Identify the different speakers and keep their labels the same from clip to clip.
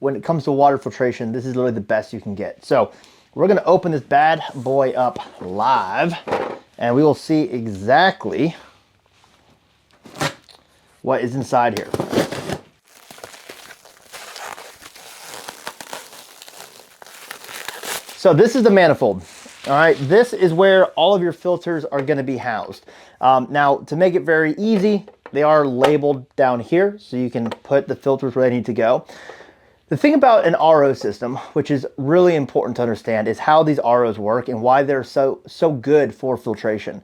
Speaker 1: When it comes to water filtration, this is literally the best you can get. So we're gonna open this bad boy up live and we will see exactly what is inside here. So this is the manifold. All right, this is where all of your filters are gonna be housed. Now, to make it very easy, they are labeled down here so you can put the filters where they need to go. The thing about an RO system, which is really important to understand, is how these ROs work and why they're so good for filtration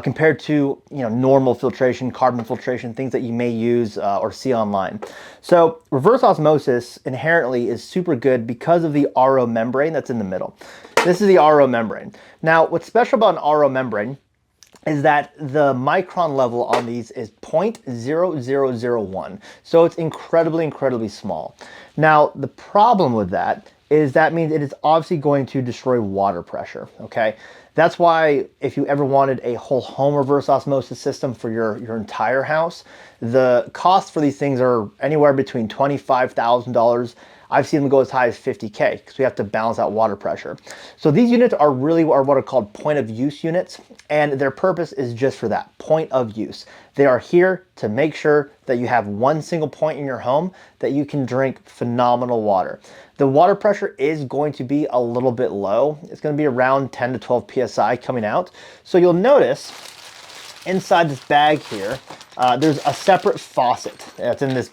Speaker 1: compared to normal filtration, carbon filtration, things that you may use or see online. So reverse osmosis inherently is super good because of the RO membrane that's in the middle. This is the RO membrane. Now, what's special about an RO membrane is that the micron level on these is 0.0001. So it's incredibly small. Now, the problem with that is that means it is obviously going to destroy water pressure, okay? That's why if you ever wanted a whole home reverse osmosis system for your entire house, the cost for these things are anywhere between $25,000. I've seen them go as high as 50K because we have to balance out water pressure. So these units are really what are called point of use units, and their purpose is just for that, point of use. They are here to make sure that you have one single point in your home that you can drink phenomenal water. The water pressure is going to be a little bit low. It's going to be around 10 to 12 PSI coming out. So you'll notice inside this bag here, there's a separate faucet that's in this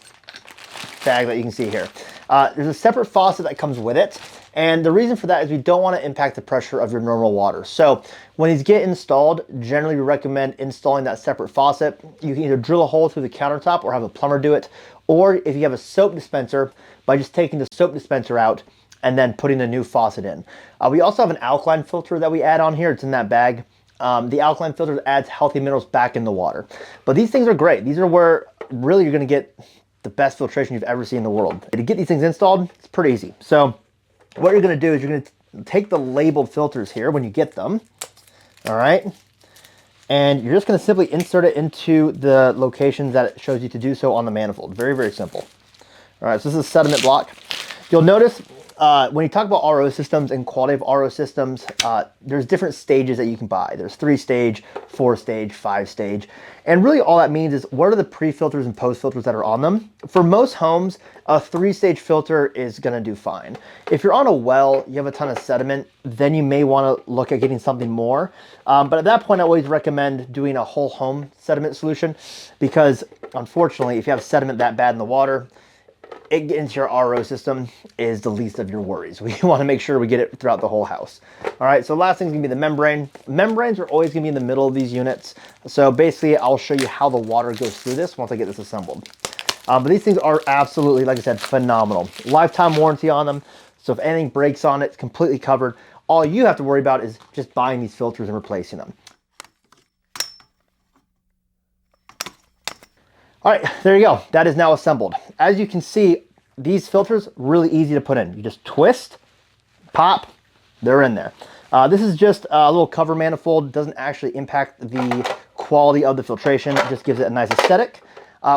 Speaker 1: bag that you can see here. There's a separate faucet that comes with it. And the reason for that is we don't want to impact the pressure of your normal water. So when these get installed, generally we recommend installing that separate faucet. You can either drill a hole through the countertop or have a plumber do it. Or if you have a soap dispenser, by just taking the soap dispenser out and then putting a new faucet in. We also have an alkaline filter that we add on here. It's in that bag. The alkaline filter adds healthy minerals back in the water. But these things are great. These are where really you're going to get the best filtration you've ever seen in the world. To get these things installed, it's pretty easy. So what you're going to do is you're going to take the labeled filters here when you get them, all right? And you're just going to simply insert it into the locations that it shows you to do so on the manifold. Very simple. All right, so this is a sediment block. You'll notice when you talk about RO systems and quality of RO systems, there's different stages that you can buy. There's 3-stage, 4-stage, 5-stage. And really all that means is what are the pre-filters and post-filters that are on them? For most homes, a 3-stage filter is gonna do fine. If you're on a well, you have a ton of sediment, then you may wanna look at getting something more. But at that point, I always recommend doing a whole home sediment solution because unfortunately, if you have sediment that bad in the water, it getting into your RO system is the least of your worries. We want to make sure we get it throughout the whole house. All right, so last thing is gonna be the membrane. Membranes are always gonna be in the middle of these units. So basically, I'll show you how the water goes through this once I get this assembled. But these things are absolutely, like I said, phenomenal. Lifetime warranty on them. So if anything breaks on it, it's completely covered. All you have to worry about is just buying these filters and replacing them. All right, there you go. That is now assembled. As you can see, these filters really easy to put in. You just twist, pop, they're in there. This is just a little cover manifold. It doesn't actually impact the quality of the filtration. It just gives it a nice aesthetic.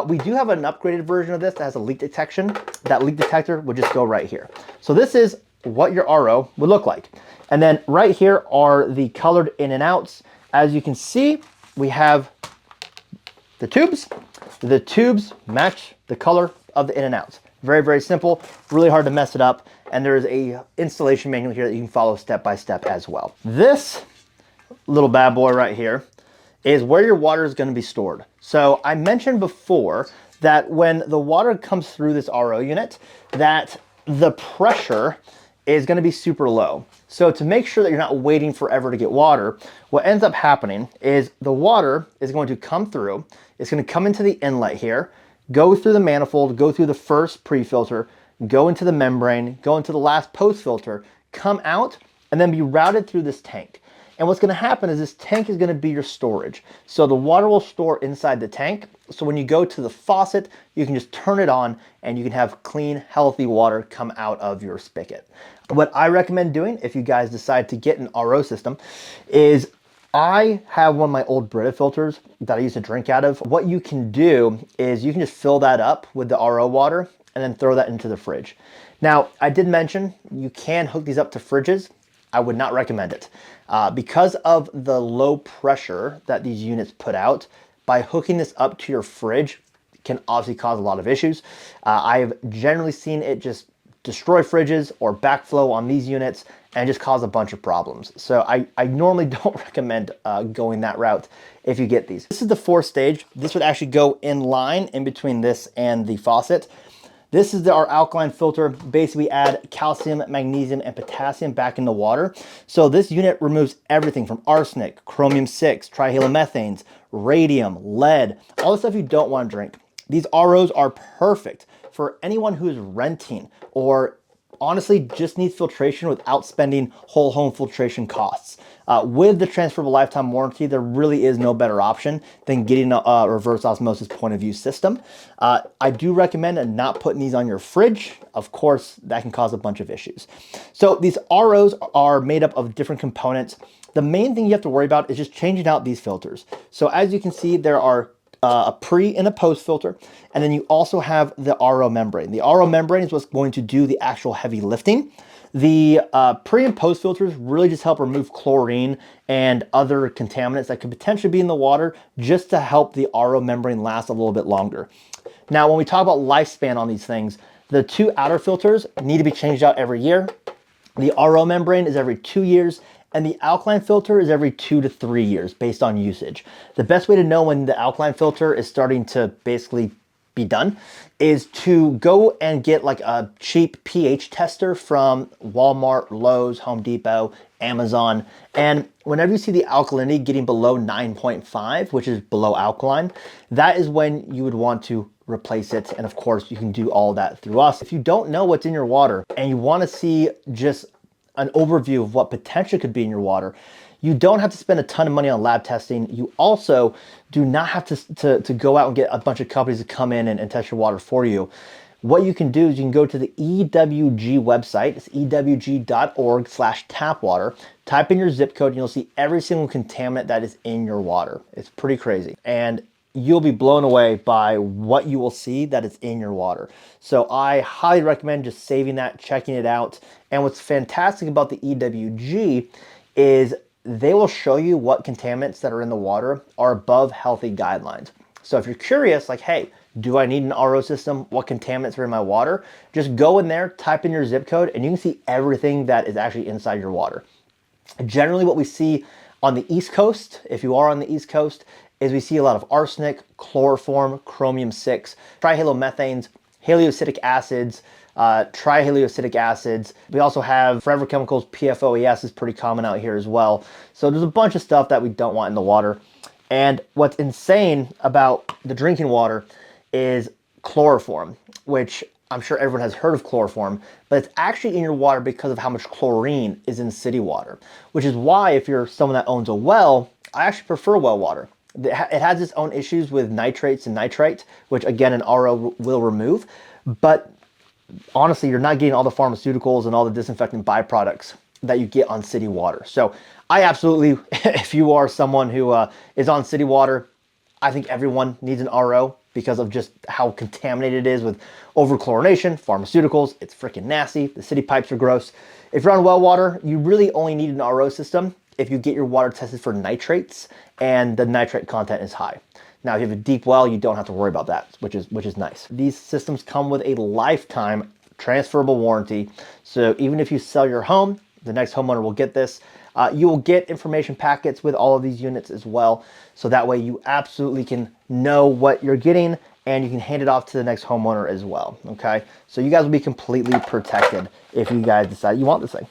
Speaker 1: We do have an upgraded version of this that has a leak detection. That leak detector would just go right here. So this is what your RO would look like. And then right here are the colored in and outs. As you can see, we have the tubes. The tubes match the color of the in and outs. Very simple, really hard to mess it up. And there's a installation manual here that you can follow step by step as well. This little bad boy right here is where your water is going to be stored. So I mentioned before that when the water comes through this RO unit, that the pressure is going to be super low. So to make sure that you're not waiting forever to get water, what ends up happening is the water is going to come through. It's going to come into the inlet here, go through the manifold, go through the first pre-filter, go into the membrane, go into the last post-filter, come out, and then be routed through this tank. And what's going to happen is this tank is going to be your storage. So the water will store inside the tank. So when you go to the faucet, you can just turn it on and you can have clean, healthy water come out of your spigot. What I recommend doing if you guys decide to get an RO system is I have one of my old Brita filters that I used to drink out of. What you can do is you can just fill that up with the RO water and then throw that into the fridge. Now, I did mention you can hook these up to fridges. I would not recommend it. Because of the low pressure that these units put out, by hooking this up to your fridge can obviously cause a lot of issues. I've generally seen it just destroy fridges or backflow on these units and just cause a bunch of problems. So I normally don't recommend going that route if you get these. This is the 4th stage. This would actually go in line in between this and the faucet. This is our alkaline filter. Basically, we add calcium, magnesium, and potassium back in the water. So this unit removes everything from arsenic, chromium-6, trihalomethanes, radium, lead, all the stuff you don't want to drink. These ROs are perfect for anyone who is renting or honestly just needs filtration without spending whole home filtration costs. With the transferable lifetime warranty, there really is no better option than getting a reverse osmosis point of view system. I do recommend not putting these on your fridge. Of course, that can cause a bunch of issues. So these ROs are made up of different components. The main thing you have to worry about is just changing out these filters. So as you can see, there are a pre and a post filter, and then you also have the RO membrane. The RO membrane is what's going to do the actual heavy lifting. The pre and post filters really just help remove chlorine and other contaminants that could potentially be in the water, just to help the RO membrane last a little bit longer. Now, when we talk about lifespan on these things, the 2 outer filters need to be changed out every year. The RO membrane is every 2 years, and the alkaline filter is every 2 to 3 years based on usage. The best way to know when the alkaline filter is starting to basically be done is to go and get like a cheap pH tester from Walmart, Lowe's, Home Depot, Amazon. And whenever you see the alkalinity getting below 9.5, which is below alkaline, that is when you would want to replace it. And of course, you can do all that through us. If you don't know what's in your water and you want to see just an overview of what potentially could be in your water, you don't have to spend a ton of money on lab testing. You also do not have to go out and get a bunch of companies to come in and test your water for you. What you can do is you can go to the EWG website. It's ewg.org/tapwater. Type in your zip code and you'll see every single contaminant that is in your water. It's pretty crazy. And you'll be blown away by what you will see that is in your water. So I highly recommend just saving that, checking it out. And what's fantastic about the EWG is they will show you what contaminants that are in the water are above healthy guidelines. So if you're curious, like, hey, do I need an RO system? What contaminants are in my water? Just go in there, type in your zip code, and you can see everything that is actually inside your water. Generally, what we see on the East Coast, if you are on the East Coast, is we see a lot of arsenic, chloroform, chromium-6, trihalomethanes, halioacetic acids, trihalioacetic acids. We also have forever chemicals. PFOAS is pretty common out here as well. So there's a bunch of stuff that we don't want in the water. And what's insane about the drinking water is chloroform, which I'm sure everyone has heard of chloroform, but it's actually in your water because of how much chlorine is in city water, which is why if you're someone that owns a well, I actually prefer well water. It has its own issues with nitrates and nitrite, which again, an RO will remove. But honestly, you're not getting all the pharmaceuticals and all the disinfectant byproducts that you get on city water. So I absolutely, if you are someone who is on city water, I think everyone needs an RO because of just how contaminated it is with overchlorination, pharmaceuticals. It's freaking nasty. The city pipes are gross. If you're on well water, you really only need an RO system if you get your water tested for nitrates and the nitrate content is high. Now, if you have a deep well, you don't have to worry about that, which is nice. These systems come with a lifetime transferable warranty. So even if you sell your home, the next homeowner will get this. You will get information packets with all of these units as well. So that way you absolutely can know what you're getting and you can hand it off to the next homeowner as well, okay? So you guys will be completely protected if you guys decide you want this thing.